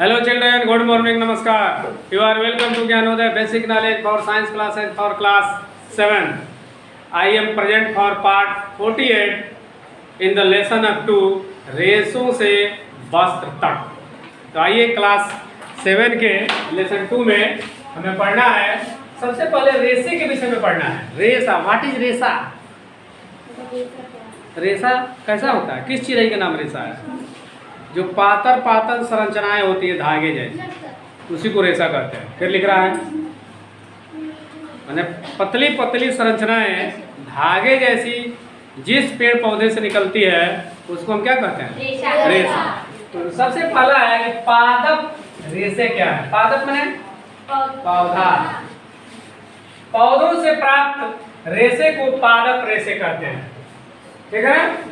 Hello children, good morning, namaskar. You are welcome to Gyanodaya Basic Knowledge for Science classes for class 7. I am present for part 48 in the lesson up to रेसों से वस्त्र तक. तो आइए class 7 के lesson 2 में हमें पढ़ना है. सबसे पहले रेसे के विषय में पढ़ना है. रेसा, व्हाट इज रेसा? रेसा कैसा होता है? किस चिड़ै का नाम रेसा है? जो पातर पातर संरचनाएं होती है धागे जैसी, उसी को रेसा कहते हैं. फिर लिख रहा है मैंने पतली पतली संरचनाएं धागे जैसी जिस पेड़ पौधे से निकलती है उसको हम क्या कहते हैं? रेसा. तो सबसे पहला है कि पादप रेसे क्या है? पादप माने पौधा. पौधों से प्राप्त रेसे को पादप रेसे कहते हैं. ठीक है.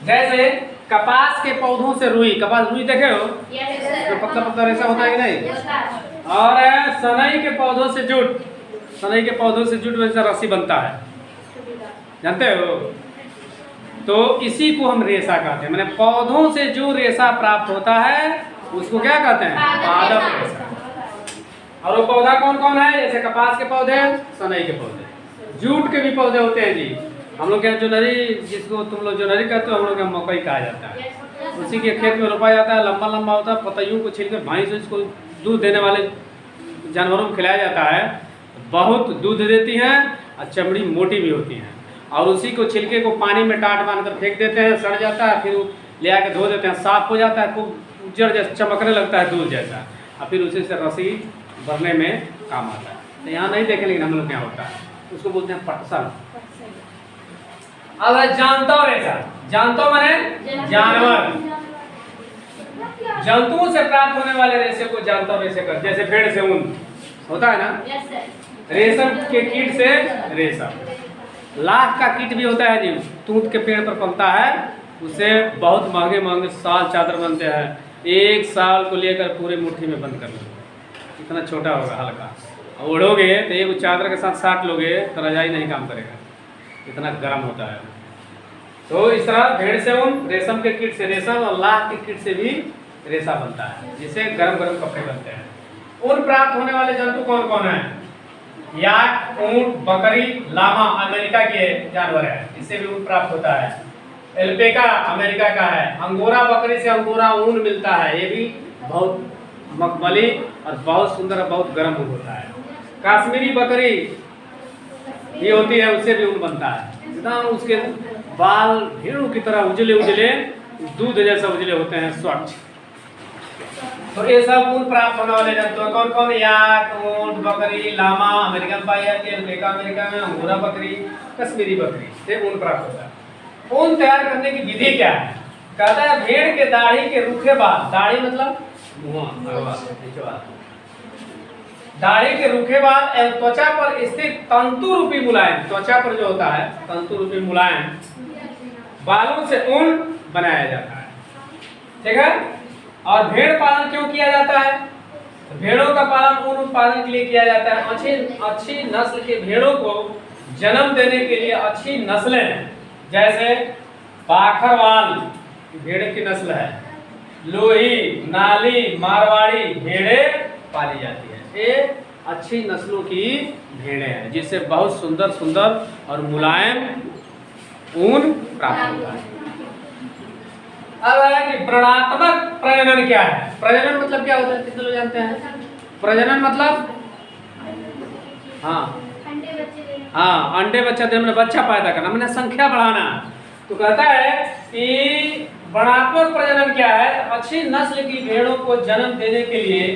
जैसे कपास के पौधों से रुई, कपास रुई देखे हो? तो पतला पतला रेशा होता है कि नहीं? और सनई के पौधों से जूट, सनई के पौधों से जूट वैसा रस्सी बनता है, जानते हो? तो इसी को हम रेशा कहते हैं. मैंने पौधों से जो रेशा प्राप्त होता है उसको क्या कहते हैं? पादप रेशा. और वो पौधा कौन कौन है? जैसे कपास के पौधे, सनई के पौधे, जूट के भी पौधे होते हैं जी. हम लोग क्या जोनरी, जिसको तुम लोग जोनरी कहते हो, हम लोग यहाँ मकई कहा जाता है. उसी के खेत में रोपा जाता है, लंबा लंबा होता है. पतइयों को छील कर भैंस इसको दूध देने वाले जानवरों को खिलाया जाता है. बहुत दूध देती हैं और चमड़ी मोटी भी होती है. और उसी को छिलके को पानी में टाट बांध कर फेंक देते हैं, सड़ जाता है. फिर ले आके धो देते हैं, साफ हो जाता है, खूब उज्जर जैसा चमकने लगता है दूध जैसा. और फिर उसी से रस्सी भरने में काम आता है. तो यहाँ नहीं देखें, लेकिन हम लोग क्या होता है उसको बोलते हैं पटसन. अब जानतो रेशा. जानतो माने जानवर, जंतुओं से प्राप्त होने वाले रेशे को जानतो रेशे कर. जैसे भेड़ से ऊन होता है ना, रेशम के कीट से रेशम. लाख का कीट भी होता है जी, तूत के पेड़ पर पलता है. उससे बहुत महंगे महंगे साल चादर बनते हैं. एक साल को लेकर पूरे मुट्ठी में बंद कर लो. इतना छोटा होगा, हल्का. ओढ़ोगे तो एक चादर के साथ साट लोगे तो रजाई नहीं काम करेगा, इतना गर्म होता है. तो इस तरह भेड़ से ऊन, रेशम के कीट से रेशम और लाख के कीट से भी रेशा बनता है, जिससे गरम गरम कपड़े बनते हैं. ऊन प्राप्त होने वाले जंतु कौन कौन है? याक, ऊंट, बकरी, लामा अमेरिका के जानवर है, इससे भी ऊन प्राप्त होता है. एल्पेका अमेरिका का है. अंगोरा बकरी से अंगोरा ऊन मिलता है, ये भी बहुत मखमली और बहुत सुंदर और बहुत गर्म ऊन होता है. कश्मीरी बकरी ये होती है, उससे भी ऊन बनता है. जितना उसके बाल भेड़ों की तरह उजले उजले, दूध जैसा उजले होते हैं, स्वच्छ. तो ये सब ऊन प्राप्त होने वाले जंतु कौन कौन? याक, ऊंट, बकरी, लामा अमेरिकन पाई जाती है, एल्पेका अमेरिका में, अंगोरा बकरी, कश्मीरी बकरी से ऊन प्राप्त होता है. ऊन तैयार करने की विधि क्या है? कहता है भेड़ के दाढ़ी के रूखे बाल. दाढ़ी मतलब दाढ़ी के रूखे बाल एवं त्वचा पर स्थित तंतु रूपी मुलायम, त्वचा पर जो होता है तंतु रूपी मुलायम बालों से ऊन बनाया जाता है. ठीक है. और भेड़ पालन क्यों किया जाता है? भेड़ों का पालन ऊन उत्पादन के लिए किया जाता है. अच्छी नस्ल के भेड़ों को जन्म देने के लिए अच्छी नस्लें, जैसे बाखरवाल भेड़ की नस्ल है, लोही, नाली, मारवाड़ी भेड़ें पाली जाती है. ये अच्छी नस्लों की भेड़ें हैं, जिससे बहुत सुंदर सुंदर और मुलायम ऊन प्राप्त होता है. अब है कि व्रणात्मक प्रजनन क्या है? प्रजनन मतलब क्या होता है? कितने लोग जानते हैं? प्रजनन मतलब अंडे बच्चा देने में बच्चा पैदा करना, मैंने संख्या बढ़ाना. तो कहता है कि वर्णात्मक प्रजनन क्या है? अच्छी नस्ल की भेड़ों को जन्म देने के लिए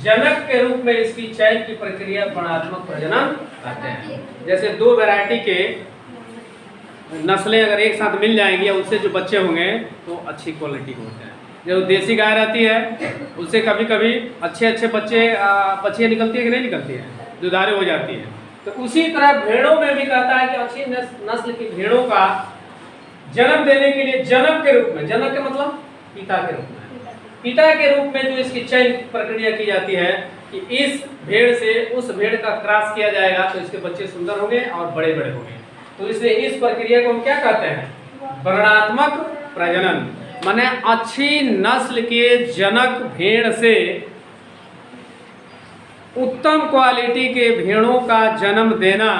जनक के रूप में इसकी चयन की प्रक्रिया वर्णात्मक प्रजनन कहते हैं. जैसे दो वैरायटी के नस्लें अगर एक साथ मिल जाएंगी, उससे जो बच्चे होंगे तो अच्छी क्वालिटी के होते हैं. जो देसी गाय रहती है उससे कभी कभी अच्छे अच्छे बच्चियाँ निकलती है कि नहीं निकलती है, दुधारू हो जाती है. तो उसी तरह भेड़ों में भी कहता है कि अच्छी नस्ल की भेड़ों का जन्म देने के लिए जनक के रूप में, जनक के मतलब पिता के रूप में, पिता के रूप में जो इसकी चयन प्रक्रिया की जाती है कि इस भेड़ से उस भेड़ का क्रॉस किया जाएगा तो इसके बच्चे सुंदर होंगे और बड़े बड़े होंगे. तो इसलिए इस प्रक्रिया को हम क्या कहते हैं? वर्णात्मक प्रजनन। माने अच्छी नस्ल के जनक भेड़ से उत्तम क्वालिटी के भेड़ों का जन्म देना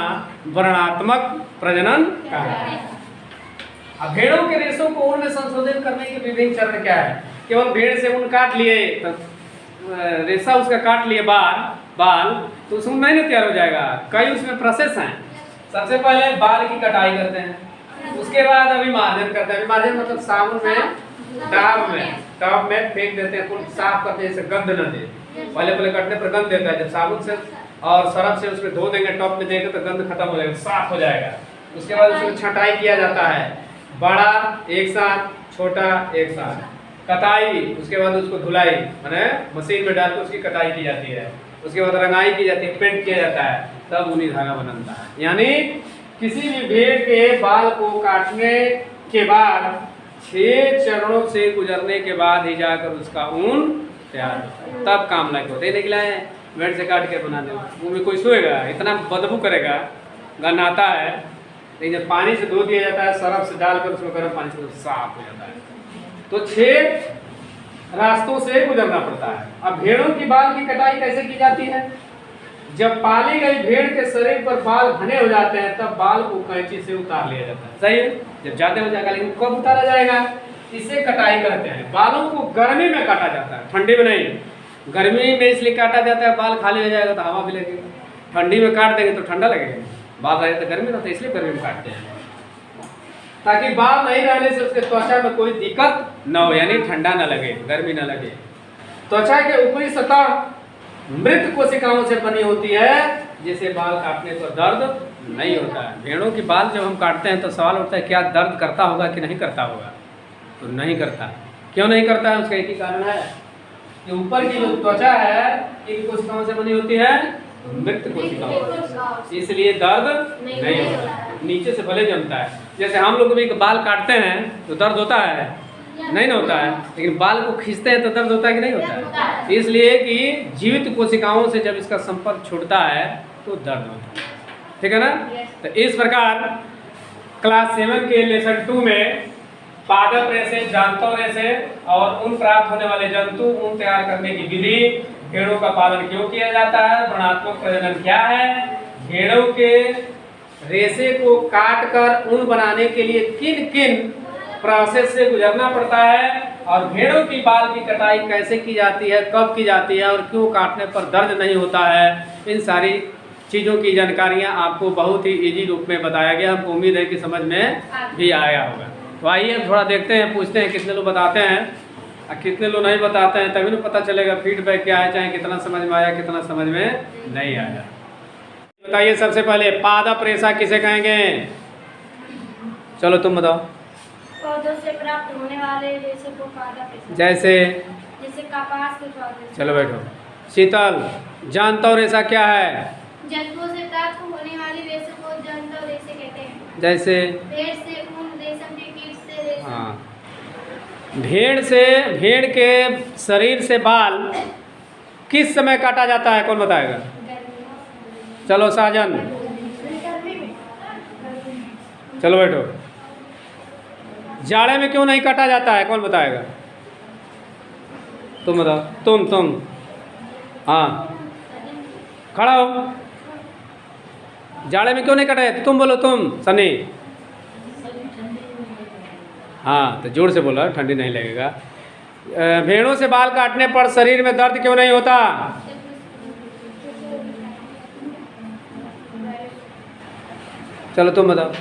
वर्णात्मक प्रजनन कहलाता है। अब भेड़ों के रेशों को ऊन में संशोधित करने के विभिन्न चरण क्या है? केवल भेड़ से ऊन काट लिए तो रेशा उसका काट लिए बाल तो उसमें नहीं तैयार हो जाएगा। कई उसमें प्रोसेस हैं। सबसे पहले बाल की कटाई करते हैं, उसके बाद अभिमार्जन करते हैं। अभिमार्जन मतलब साबुन में टब में फेंक देते हैं, कुछ साफ करते हैं जैसे गंध न दे। पहले कटने पर गंध देता है, जब साबुन से और सरफ से उसमें धो देंगे, टब में देंगे तो गंध खत्म हो जाएगा, साफ हो जाएगा। उसके बाद उसमें छंटाई किया जाता है, बड़ा एक साथ, छोटा एक साथ, कटाई, उसके बाद उसको धुलाई माने मशीन में डाल के उसकी कटाई की जाती है, उसके बाद रंगाई की जाती है, पेंट किया जाता है, तब ऊनी धागा बनता है। यानी किसी भी भेड़ के बाल को काटने के बाद 6 चरणों से गुजरने के बाद ही जाकर उसका ऊन तैयार होता है, तब काम लायक होता है। नहीं खिलाए भेड़ से काट के बना दे, मुँह में कोई सोएगा, इतना बदबू करेगा, गंध आता है। लेकिन जब पानी से धो दिया जाता है, सरफ से डालकर उसको गर्म पानी से साफ हो जाता है। तो 6 रास्तों से गुजरना पड़ता है। अब भेड़ों की बाल की कटाई कैसे की जाती है? जब पाली गई भेड़ के शरीर पर बाल घने हो जाते हैं, तब बाल को कैंची से उतार लिया जाता है। सही है? जब ज्यादा हो जाएगा, लेकिन कब उतारा जाएगा? इसे कटाई करते हैं। बालों को गर्मी में काटा जाता है, ठंडी में नहीं। गर्मी में इसलिए काटा जाता है, बाल खाली हो जाएगा तो हवा भी लगेगा। ठंडी में काट देंगे तो ठंडा लगेगा, बाल रहे तो गर्मी रहता है, इसलिए गर्मी में काटते हैं, ताकि बाल नहीं रहने से उसके त्वचा में कोई दिक्कत न हो, यानी ठंडा न लगे, गर्मी न लगे। त्वचा के ऊपरी सतह मृत कोशिकाओं से बनी होती है, जिसे बाल काटने पर दर्द नहीं होता है। भेड़ों की बाल जब हम काटते हैं तो सवाल उठता है क्या दर्द करता होगा कि नहीं करता होगा? तो नहीं करता। क्यों नहीं करता है? उसका एक ही कारण है कि ऊपर की जो त्वचा है इन कोशिकाओं से बनी होती है, मृत कोशिकाओं, इसलिए दर्द नहीं होता। नीचे से भले जमता है, जैसे हम लोग भी बाल काटते हैं तो दर्द होता है, नहीं ना होता है, लेकिन बाल को खींचते हैं तो दर्द होता है कि नहीं होता है? इसलिए कि जीवित कोशिकाओं से जब इसका संपर्क छूटता है तो दर्द होता है। ठीक है ना? तो इस प्रकार क्लास 7 के लेसन 2 में पादप रेशे, जांतों रेशे और ऊन प्राप्त होने वाले जंतु, ऊन तैयार करने की विधि, भेड़ों का पालन क्यों किया जाता है, वर्णात्मक प्रजनन क्या है, भेड़ों के रेशे को काट कर ऊन बनाने के लिए किन किन प्रोसेस से गुजरना पड़ता है, और भेड़ों की बाल की कटाई कैसे की जाती है, कब की जाती है और क्यों काटने पर दर्द नहीं होता है, इन सारी चीज़ों की जानकारियाँ आपको बहुत ही इजी रूप में बताया गया। हमको उम्मीद है कि समझ में भी आया होगा। तो आइए थोड़ा देखते हैं, पूछते हैं कितने लोग बताते हैं और कितने लोग नहीं बताते हैं, तभी ना पता चलेगा फीडबैक क्या है, चाहे कितना समझ में आया कितना समझ में नहीं आया। बताइए सबसे पहले पादप रेशा किसे कहेंगे? चलो तुम बताओ। पौधों से प्राप्त होने वाले रेशे को पादप रेशा। जैसे कपास के पौधे। चलो बैठो। शीतल, जांतव रेशा क्या है? जंतुओं से प्राप्त होने वाली रेशे को जांतव रेशे कहते हैं। जैसे भेड़ से ऊन, रेशम के कीट से रेशम। हाँ, भेड़ के शरीर से बाल किस समय काटा जाता है, कौन बताएगा? चलो साजन, चलो बैठो। जाड़े में क्यों नहीं काटा जाता है, कौन बताएगा? तुम बताओ। तुम हाँ, खड़ा हो। जाड़े में क्यों नहीं काटा जाता? तुम बोलो, तुम सनी। हाँ तो जोर से बोलो, ठंडी नहीं लगेगा। भेड़ों से बाल काटने पर शरीर में दर्द क्यों नहीं होता? चलो तुम बताओ।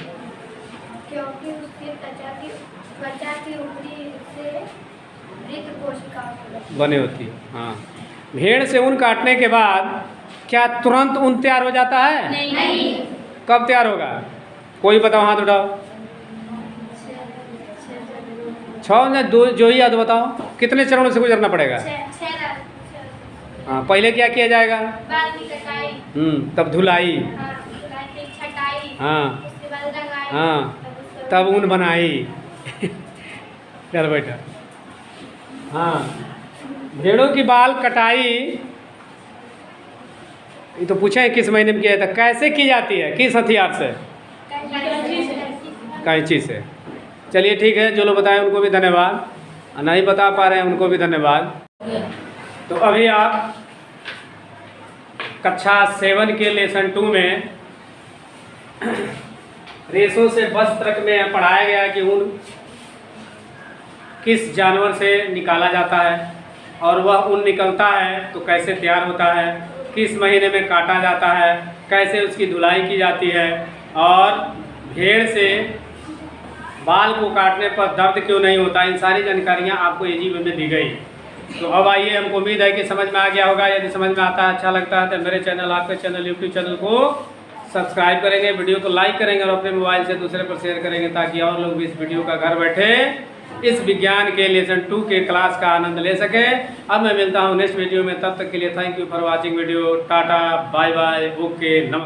क्योंकि उसकी त्वचा की ऊपरी हिस्से मृत कोशिकाएं बने होती है। हाँ, भेड़ से ऊन काटने के बाद क्या तुरंत ऊन तैयार हो जाता है? नहीं। कब तैयार होगा? कोई बताओ, हाथ उठाओ। 6 या 2 जो ही याद बताओ। कितने चरणों से गुजरना पड़ेगा? 6। हाँ, पहले क्या किया जाएगा? बाल की कटाई। तब धुलाई। छटाई। हाँ, उसके बाद रंगाई। हाँ, तब ऊन बनाई। चल बैठा। हाँ, भेड़ों की बाल कटाई ये तो पूछा है किस महीने में किया जाता है, कैसे की जाती है, किस हथियार से? कैंची से। चलिए ठीक है, जो लोग बताएं उनको भी धन्यवाद, नहीं बता पा रहे हैं उनको भी धन्यवाद। तो अभी आप कक्षा 7 के लेसन 2 में रेशों से वस्त्र में पढ़ाया गया कि ऊन किस जानवर से निकाला जाता है और वह ऊन निकलता है तो कैसे तैयार होता है, किस महीने में काटा जाता है, कैसे उसकी धुलाई की जाती है और भेड़ से बाल को काटने पर दर्द क्यों नहीं होता। इन सारी जानकारियाँ आपको एजीबी में दी गई। तो अब आइए, हमको उम्मीद है कि समझ में आ गया होगा। यदि समझ में आता है, अच्छा लगता है तो मेरे चैनल, आपके चैनल, यूट्यूब चैनल को सब्सक्राइब करेंगे, वीडियो को लाइक करेंगे और अपने मोबाइल से दूसरे पर शेयर करेंगे ताकि और लोग भी इस वीडियो का घर बैठे इस विज्ञान के लेसन 2 के क्लास का आनंद ले सके। अब मैं मिलता हूँ नेक्स्ट वीडियो में, तब तक के लिए thank you for watching video. Tata, bye bye, okay, नमस्कार।